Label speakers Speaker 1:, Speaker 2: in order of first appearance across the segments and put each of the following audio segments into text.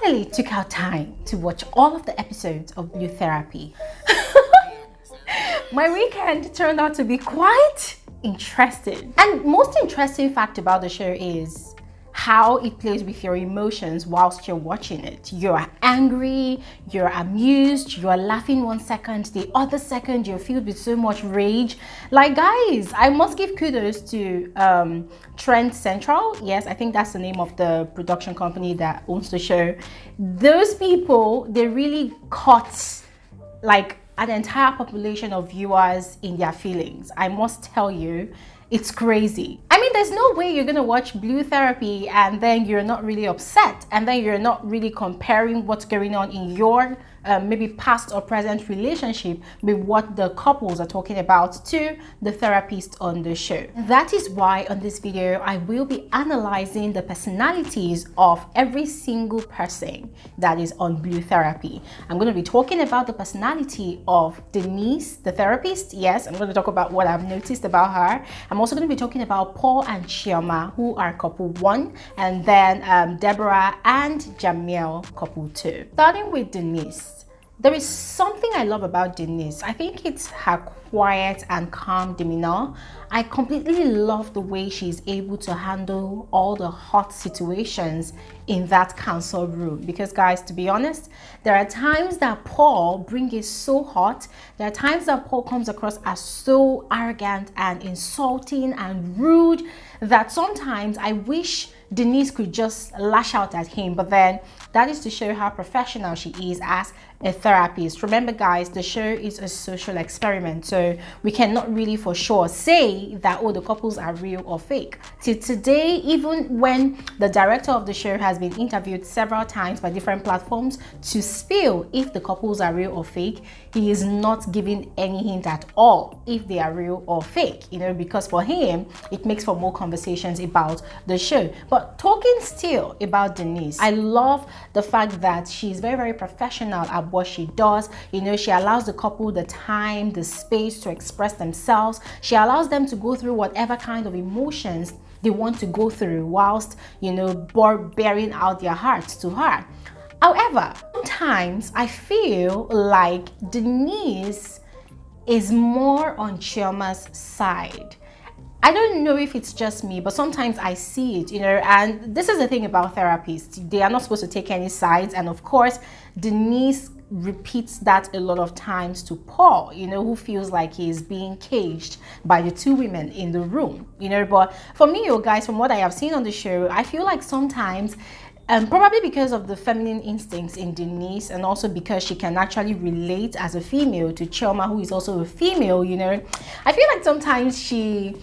Speaker 1: finally took out time to watch all of the episodes of Blue Therapy. My weekend turned out to be quite interesting. And most interesting fact about the show is how it plays with your emotions whilst you're watching it. You're angry, you're amused, you're laughing 1 second, the other second you're filled with so much rage. Like, guys, I must give kudos to Trend Central. Yes, I think that's the name of the production company that owns the show. Those people, they really caught like an entire population of viewers in their feelings. I must tell you, it's crazy. I mean, there's no way you're gonna watch Blue Therapy and then you're not really upset, and then you're not really comparing what's going on in your maybe past or present relationship with what the couples are talking about to the therapist on the show. That is why on this video I will be analyzing the personalities of every single person that is on Blue Therapy. I'm going to be talking about the personality of Denise, the therapist. Yes, I'm going to talk about what I've noticed about her. I'm also going to be talking about Paul and Chioma, who are couple 1, and then Deborah and Jamel, couple 2. Starting with Denise. There is something I love about Denise. I think it's her quiet and calm demeanor. I completely love the way she's able to handle all the hot situations in that council room. Because, guys, to be honest, there are times that Paul brings it so hot. There are times that Paul comes across as so arrogant and insulting and rude that sometimes I wish Denise could just lash out at him. But then that is to show how professional she is as a therapist. Remember, guys, the show is a social experiment, so we cannot really for sure say that, oh, the couples are real or fake. Till today, even when the director of the show has been interviewed several times by different platforms to spill if the couples are real or fake, he is not giving any hint at all if they are real or fake, you know, because for him it makes for more conversations about the show. But talking still about Denise, I love the fact that she's very, very professional at what she does. You know, she allows the couple the time, the space to express themselves. She allows them to go through whatever kind of emotions they want to go through whilst, you know, bearing out their hearts to her. However, sometimes I feel like Denise is more on Chioma's side. I don't know if it's just me, but sometimes I see it, you know, and this is the thing about therapists. They are not supposed to take any sides. And of course, Denise repeats that a lot of times to Paul, you know, who feels like he's being caged by the two women in the room, you know. But for me, you guys, from what I have seen on the show, I feel like sometimes probably because of the feminine instincts in Denise, and also because she can actually relate as a female to Chioma, who is also a female, you know, I feel like sometimes she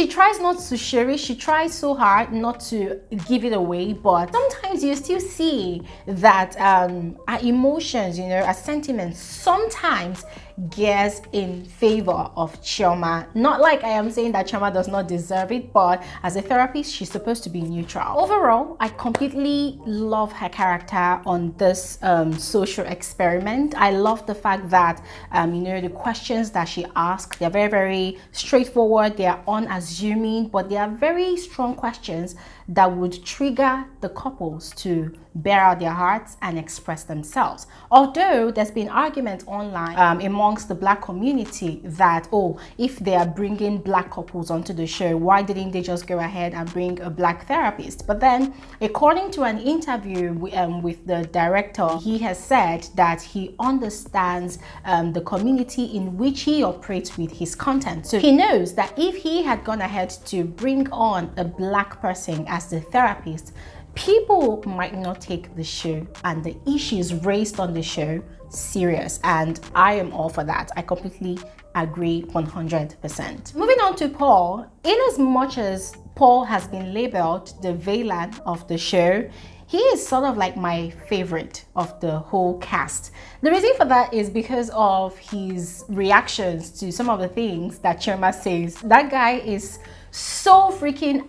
Speaker 1: tries not to share it. She tries so hard not to give it away, but sometimes you still see that our emotions, you know, our sentiments sometimes gears in favor of Chioma. Not like I am saying that Chioma does not deserve it, but as a therapist, she's supposed to be neutral. Overall, I completely love her character on this social experiment. I love the fact that you know, the questions that she asks, they're very, very straightforward. They are unassuming, but they are very strong questions that would trigger the couples to bear out their hearts and express themselves. Although there's been arguments online amongst the Black community that, oh, if they are bringing Black couples onto the show, why didn't they just go ahead and bring a Black therapist? But then, according to an interview with the director, he has said that he understands the community in which he operates with his content. So he knows that if he had gone ahead to bring on a Black person as the therapist, people might not take the show and the issues raised on the show serious, and I am all for that. I completely agree 100%. Moving on to Paul, in as much as Paul has been labeled the villain of the show, he is sort of like my favorite of the whole cast. The reason for that is because of his reactions to some of the things that Chioma says. That guy is so freaking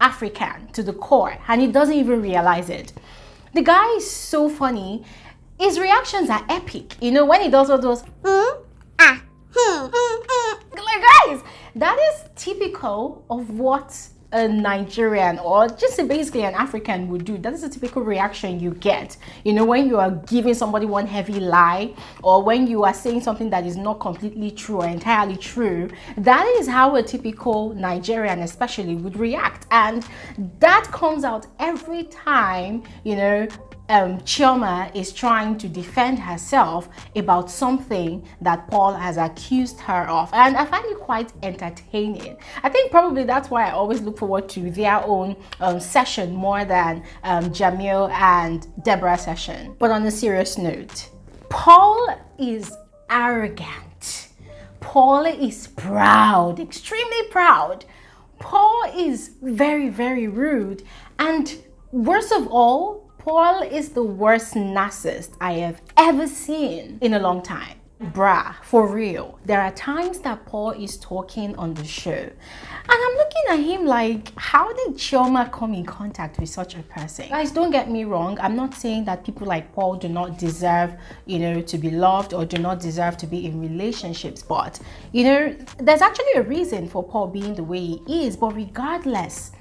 Speaker 1: African to the core, and he doesn't even realize it. The guy is so funny. His reactions are epic. You know, when he does all those like, guys, that is typical of what a Nigerian or just basically an African would do. That is a typical reaction you get, you know, when you are giving somebody one heavy lie, or when you are saying something that is not completely true or entirely true. That is how a typical Nigerian especially would react, and that comes out every time, you know, Chioma is trying to defend herself about something that Paul has accused her of, and I find it quite entertaining. I think probably that's why I always look forward to their own session more than Jamel and Deborah session. But on a serious note, Paul is arrogant. Paul is proud, extremely proud. Paul is very, very rude, and worst of all, Paul is the worst narcissist I have ever seen in a long time. Bruh, for real. There are times that Paul is talking on the show, and I'm looking at him like, how did Chioma come in contact with such a person? Guys, don't get me wrong. I'm not saying that people like Paul do not deserve, you know, to be loved or do not deserve to be in relationships. But, you know, there's actually a reason for Paul being the way he is. But regardless,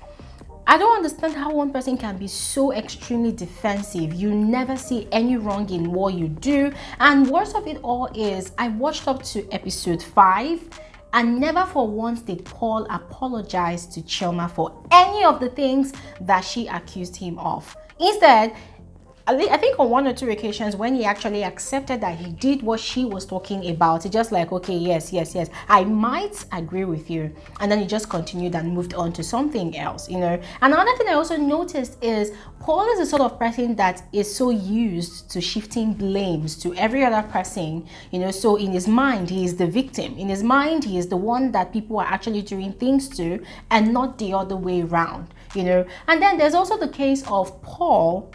Speaker 1: I don't understand how one person can be so extremely defensive. You never see any wrong in what you do. And worst of it all is, I watched up to episode 5 and never for once did Paul apologize to Chioma for any of the things that she accused him of. Instead, I think on 1 or 2 occasions when he actually accepted that he did what she was talking about, he just like, okay, yes, I might agree with you. And then he just continued and moved on to something else, you know. And another thing I also noticed is Paul is the sort of person that is so used to shifting blames to every other person, you know. So in his mind, he is the victim. In his mind, he is the one that people are actually doing things to, and not the other way around, you know. And then there's also the case of Paul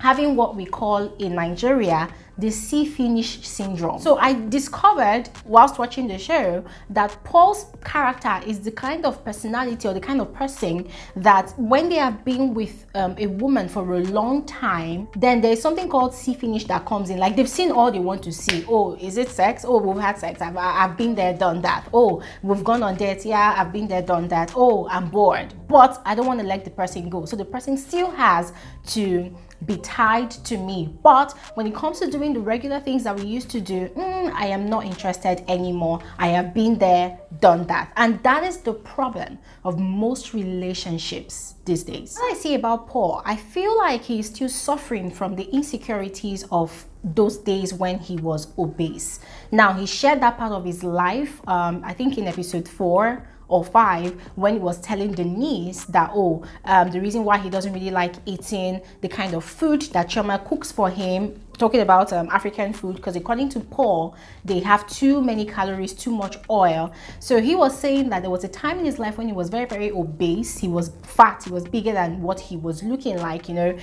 Speaker 1: having what we call in Nigeria the see finish syndrome. So I discovered whilst watching the show that Paul's character is the kind of personality or the kind of person that when they have been with a woman for a long time, then there's something called see finish that comes in. Like, they've seen all they want to see. Oh, is it sex? Oh, we've had sex. I've been there, done that. Oh, we've gone on dates. Yeah, I've been there, done that. Oh, I'm bored, but I don't want to let the person go. So the person still has to be tied to me. But when it comes to doing the regular things that we used to do, I am not interested anymore. I have been there, done that. And that is the problem of most relationships these days. What I see about Paul, I feel like he's still suffering from the insecurities of those days when he was obese. Now, he shared that part of his life, I think in episode 4 or 5, when he was telling Denise that, the reason why he doesn't really like eating the kind of food that Chioma cooks for him, talking about African food, because according to Paul, they have too many calories, too much oil. So he was saying that there was a time in his life when he was very, very obese. He was fat, he was bigger than what he was looking like, you know.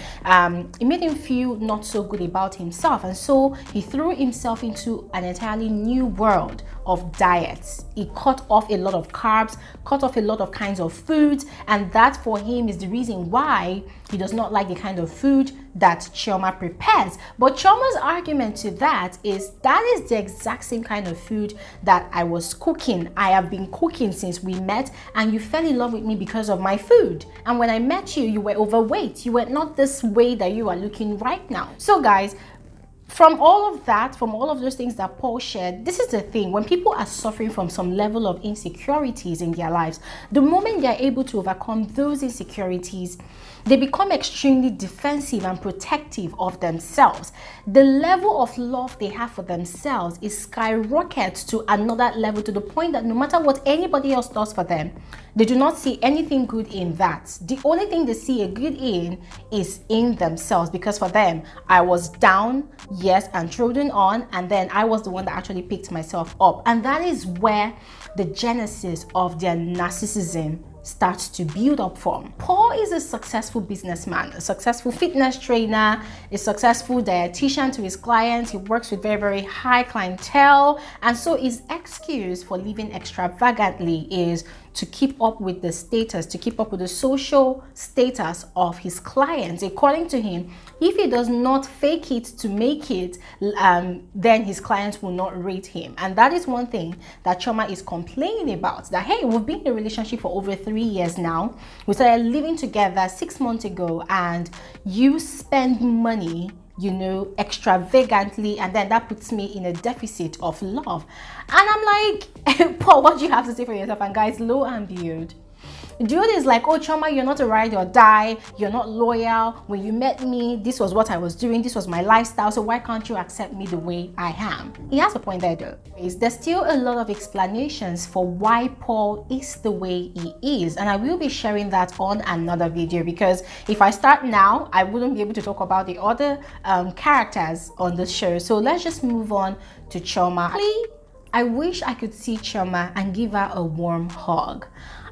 Speaker 1: It made him feel not so good about himself, and so he threw himself into an entirely new world of diets. He cut off a lot of carbs, cut off a lot of kinds of foods, and that for him is the reason why he does not like the kind of food that Chioma prepares. But Chioma's argument to that is the exact same kind of food that I was cooking. I have been cooking since we met, and you fell in love with me because of my food. And when I met you, you were overweight. You were not this way that you are looking right now. So guys, from all of that, from all of those things that Paul shared, this is the thing. When people are suffering from some level of insecurities in their lives, the moment they are able to overcome those insecurities, they become extremely defensive and protective of themselves. The level of love they have for themselves is skyrockets to another level, to the point that no matter what anybody else does for them, they do not see anything good in that. The only thing they see a good in is in themselves, because for them, I was down, yes, and trodden on, and then I was the one that actually picked myself up. And that is where the genesis of their narcissism starts to build up from. Paul is a successful businessman, a successful fitness trainer, a successful dietitian to his clients. He works with very, very high clientele, and so his excuse for living extravagantly is to keep up with the status, to keep up with the social status of his clients. According to him, if he does not fake it to make it, then his clients will not rate him. And that is one thing that Chioma is complaining about, that hey, we've been in a relationship for over 3 years now. We started living together 6 months ago, and you spend money, you know, extravagantly, and then that puts me in a deficit of love. And I'm like, Paul, what do you have to say for yourself? And guys, lo and behold, dude is like, oh, Chioma, you're not a ride or die, you're not loyal. When you met me, this was what I was doing, this was my lifestyle, so why can't you accept me the way I am? He has a point there though. There's still a lot of explanations for why Paul is the way he is, and I will be sharing that on another video, because if I start now, I wouldn't be able to talk about the other characters on the show. So let's just move on to Chioma. I wish I could see Chioma and give her a warm hug.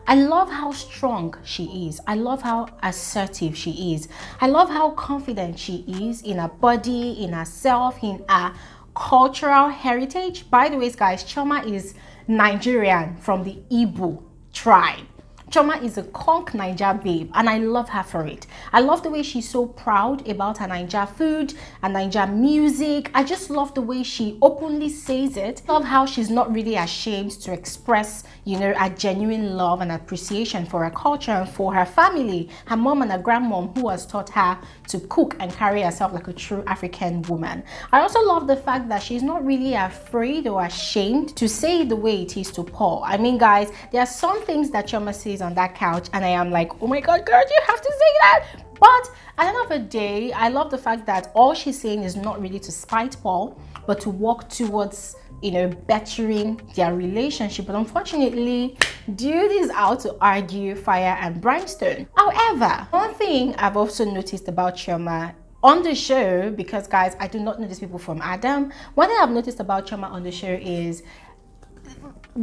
Speaker 1: I love how strong she is. I love how assertive she is. I love how confident she is in her body, in herself, in her cultural heritage. By the way, guys, Chioma is Nigerian from the Igbo tribe. Chioma is a conk Naija babe, and I love her for it. I love the way she's so proud about her Naija food and Naija music. I just love the way she openly says it. I love how she's not really ashamed to express, you know, a genuine love and appreciation for her culture and for her family, her mom and her grandmom, who has taught her to cook and carry herself like a true African woman. I also love the fact that she's not really afraid or ashamed to say it the way it is to Paul. I mean, guys, there are some things that Chioma says on that couch and I am like, oh my god, girl, you have to say that. But at the end of the day, I love the fact that all she's saying is not really to spite Paul, but to work towards, you know, bettering their relationship. But unfortunately, dude is out to argue fire and brimstone. However, one thing I've also noticed about Chioma on the show, because guys, I do not know these people from Adam, one thing I've noticed about Chioma on the show is,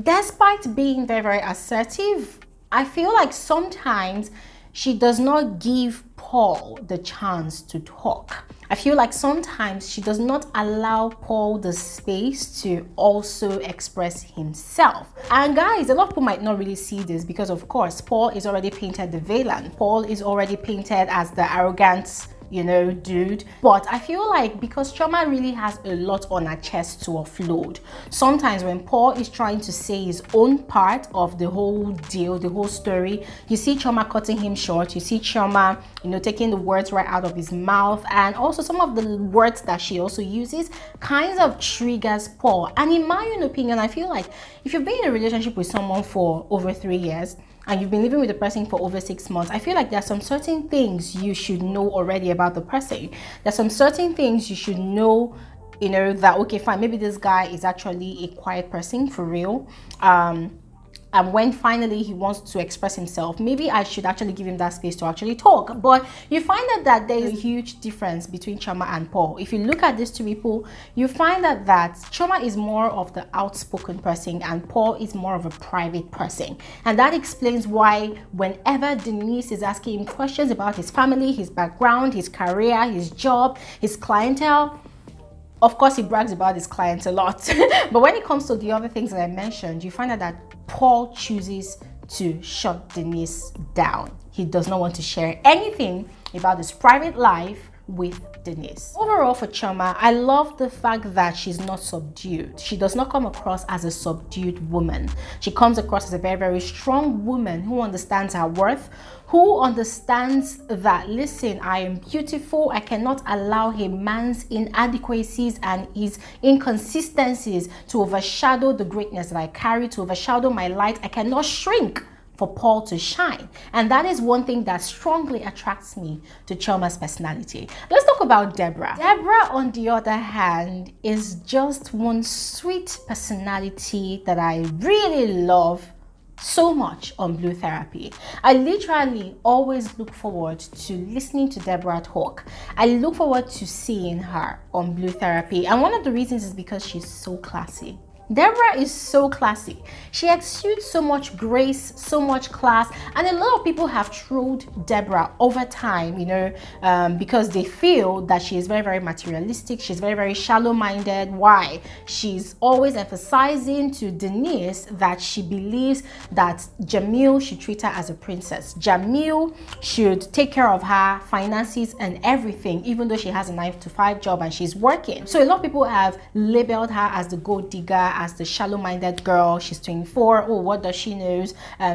Speaker 1: despite being very, very assertive, I feel like sometimes she does not give Paul the chance to talk. I feel like sometimes she does not allow Paul the space to also express himself. And guys, a lot of people might not really see this because, of course, Paul is already painted the villain. Paul is already painted as the arrogant, you know, dude. But I feel like because Chioma really has a lot on her chest to offload, sometimes when Paul is trying to say his own part of the whole deal, the whole story, you see Chioma cutting him short. You see Chioma, you know, taking the words right out of his mouth, and also some of the words that she also uses kinds of triggers Paul. And in my own opinion, I feel like if you've been in a relationship with someone for over 3 years, and you've been living with the person for over 6 months, I feel like there's some certain things you should know already about the person. There's some certain things you should know, you know, that, okay, fine, maybe this guy is actually a quiet person for real. And when finally he wants to express himself, maybe I should actually give him that space to actually talk. But you find that there is a huge difference between Chioma and Paul. If you look at these two people, you find that Chioma is more of the outspoken person and Paul is more of a private person. And that explains why whenever Denise is asking him questions about his family, his background, his career, his job, his clientele, of course, he brags about his clients a lot. But when it comes to the other things that I mentioned, you find out that Paul chooses to shut Denise down. He does not want to share anything about his private life with Denise. Overall, for Chioma, I love the fact that she's not subdued. She does not come across as a subdued woman. She comes across as a very, very strong woman who understands her worth, who understands that, listen, I am beautiful. I cannot allow a man's inadequacies and his inconsistencies to overshadow the greatness that I carry, to overshadow my light. I cannot shrink for Paul to shine. And that is one thing that strongly attracts me to Chioma's personality. Let's talk about Deborah. Deborah, on the other hand, is just one sweet personality that I really love so much on Blue Therapy. I literally always look forward to listening to Deborah talk. I look forward to seeing her on Blue Therapy. And one of the reasons is because she's so classy. Deborah is so classy. She exudes so much grace, so much class, and a lot of people have trolled Deborah over time, because they feel that she is very, very materialistic. She's very, very shallow-minded. Why? She's always emphasizing to Denise that she believes that Jamel should treat her as a princess. Jamel should take care of her finances and everything, even though she has a 9-to-5 job and she's working. So a lot of people have labeled her as the gold digger, as the shallow-minded girl. She's 24. Oh, what does she know?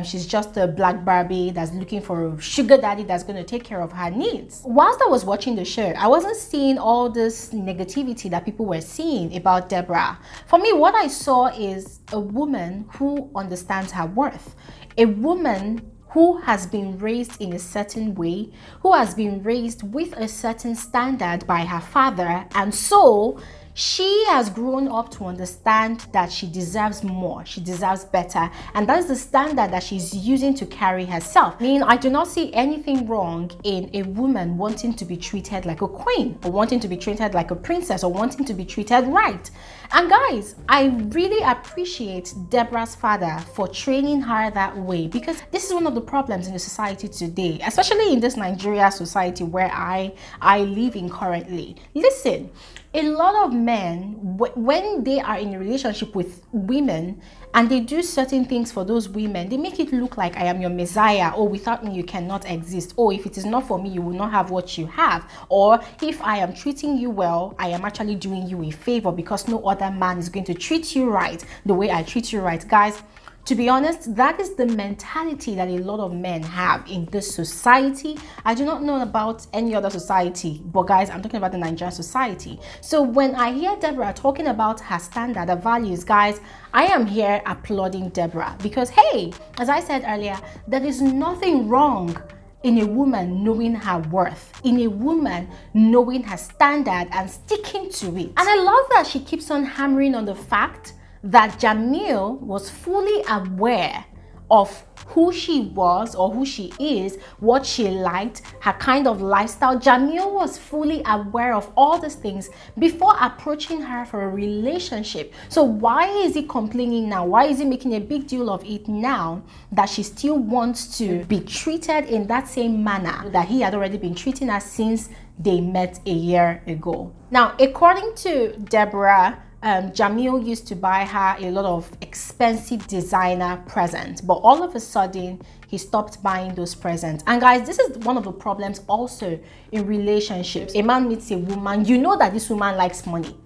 Speaker 1: She's just a black Barbie that's looking for a sugar daddy that's going to take care of her needs. Whilst I was watching the show, I wasn't seeing all this negativity that people were seeing about Deborah. For me, what I saw is a woman who understands her worth, a woman who has been raised in a certain way, who has been raised with a certain standard by her father, and so she has grown up to understand that she deserves more, she deserves better, and that's the standard that she's using to carry herself. I mean, I do not see anything wrong in a woman wanting to be treated like a queen, or wanting to be treated like a princess, or wanting to be treated right. And guys, I really appreciate Deborah's father for training her that way, because this is one of the problems in the society today, especially in this Nigeria society where I live in currently. Listen, a lot of men, when they are in a relationship with women and they do certain things for those women, they make it look like I am your messiah. Oh, without me you cannot exist. Oh, if it is not for me you will not have what you have. Or if I am treating you well, I am actually doing you a favor, because no other man is going to treat you right the way I treat you right. Guys, to be honest, that is the mentality that a lot of men have in this society. I do not know about any other society, but guys, I'm talking about the Nigerian society. So when I hear Deborah talking about her standard of values, guys, I am here applauding Deborah, because hey, as I said earlier, there is nothing wrong in a woman knowing her worth, in a woman knowing her standard and sticking to it. And I love that she keeps on hammering on the fact that Jamel was fully aware of who she was or who she is, what she liked, her kind of lifestyle. Jamel was fully aware of all these things before approaching her for a relationship. So why is he complaining now? Why is he making a big deal of it now that she still wants to be treated in that same manner that he had already been treating her since they met a year ago? Now, according to Deborah, Jamel used to buy her a lot of expensive designer presents, but all of a sudden he stopped buying those presents. And guys, this is one of the problems also in relationships. A man meets a woman, you know that this woman likes money,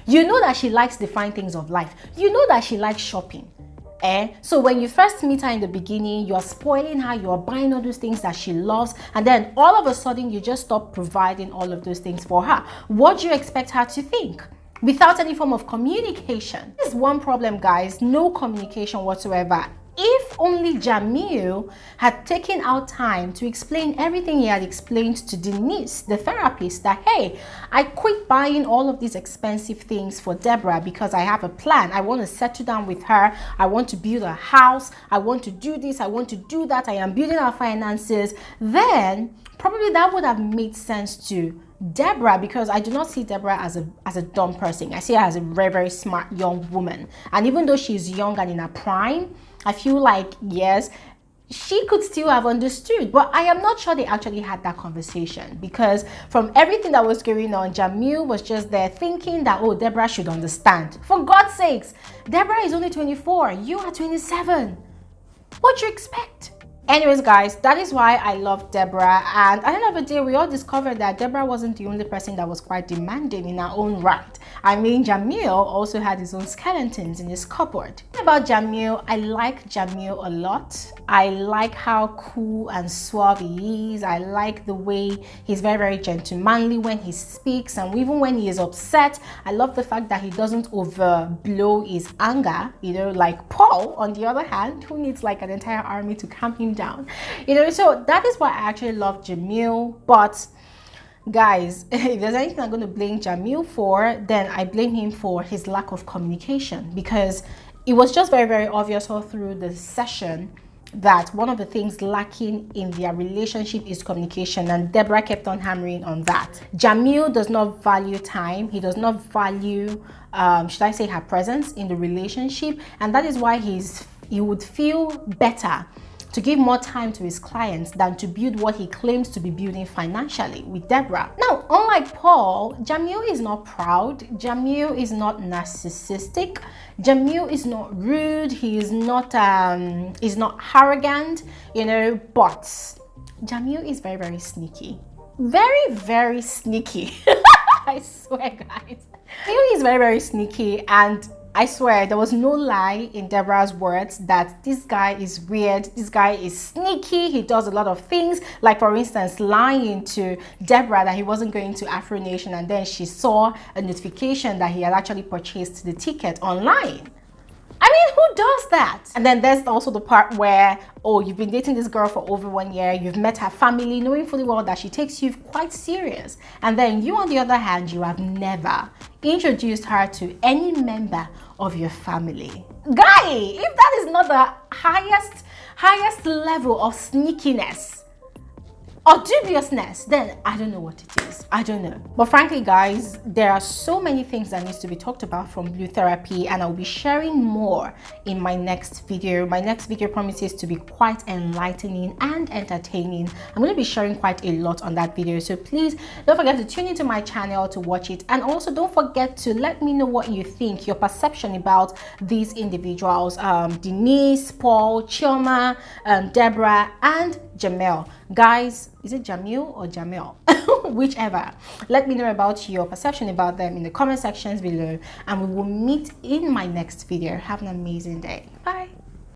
Speaker 1: you know that she likes the fine things of life, you know that she likes shopping. So when you first meet her in the beginning, you're spoiling her, you're buying all those things that she loves, and then all of a sudden you just stop providing all of those things for her. What do you expect her to think? Without any form of communication. This is one problem, guys, no communication whatsoever. If only Jamel had taken out time to explain everything he had explained to Denise, the therapist, that hey, I quit buying all of these expensive things for Deborah because I have a plan. I want to settle down with her. I want to build a house. I want to do this. I want to do that. I am building our finances. Then probably that would have made sense to Deborah, because I do not see Deborah as a dumb person. I see her as a very, very smart young woman. And even though she's young and in her prime, I feel like, yes, she could still have understood. But I am not sure they actually had that conversation, because from everything that was going on, Jamel was just there thinking that, oh, Deborah should understand. For God's sakes, Deborah is only 24. You are 27. What do you expect? Anyways, guys, that is why I love Deborah. And at the end of the day, we all discovered that Deborah wasn't the only person that was quite demanding in her own right. I mean, Jamel also had his own skeletons in his cupboard. About Jamel, I like Jamel a lot. I like how cool and suave he is. I like the way he's very, very gentlemanly when he speaks, and even when he is upset. I love the fact that he doesn't overblow his anger, like Paul, on the other hand, who needs like an entire army to calm him down. So that is why I actually love Jamel. But guys, if there's anything I'm going to blame Jamel for, then I blame him for his lack of communication, because it was just very, very obvious all through the session that one of the things lacking in their relationship is communication, and Deborah kept on hammering on that. Jamel does not value time. He does not value, should I say, her presence in the relationship, and that is why he would feel better to give more time to his clients than to build what he claims to be building financially with Deborah. Now, unlike Paul, Jamel is not proud. Jamel is not narcissistic. Jamel is not rude. He is not arrogant, you know, but Jamel is very, very sneaky. Very, very sneaky. I swear, guys. Jamel is very, very sneaky, and I swear there was no lie in Deborah's words that this guy is weird, this guy is sneaky, he does a lot of things, like for instance lying to Deborah that he wasn't going to Afro Nation, and then she saw a notification that he had actually purchased the ticket online. I mean, who does that? And then there's also the part where, oh, you've been dating this girl for over 1 year, you've met her family, knowing fully well that she takes you quite serious. And then you, on the other hand, you have never introduced her to any member of your family. Guy, if that is not the highest level of sneakiness or dubiousness, then I don't know what it is. I don't know. But frankly, guys, there are so many things that needs to be talked about from Blue Therapy, and I'll be sharing more in my next video. My next video promises to be quite enlightening and entertaining. I'm going to be sharing quite a lot on that video, so please don't forget to tune into my channel to watch it, and also don't forget to let me know what you think, your perception about these individuals, Denise, Paul, Chioma, Deborah, and Jamel. Guys, is it Jamil or Jamel? Whichever. Let me know about your perception about them in the comment sections below, and we will meet in my next video. Have an amazing day. Bye.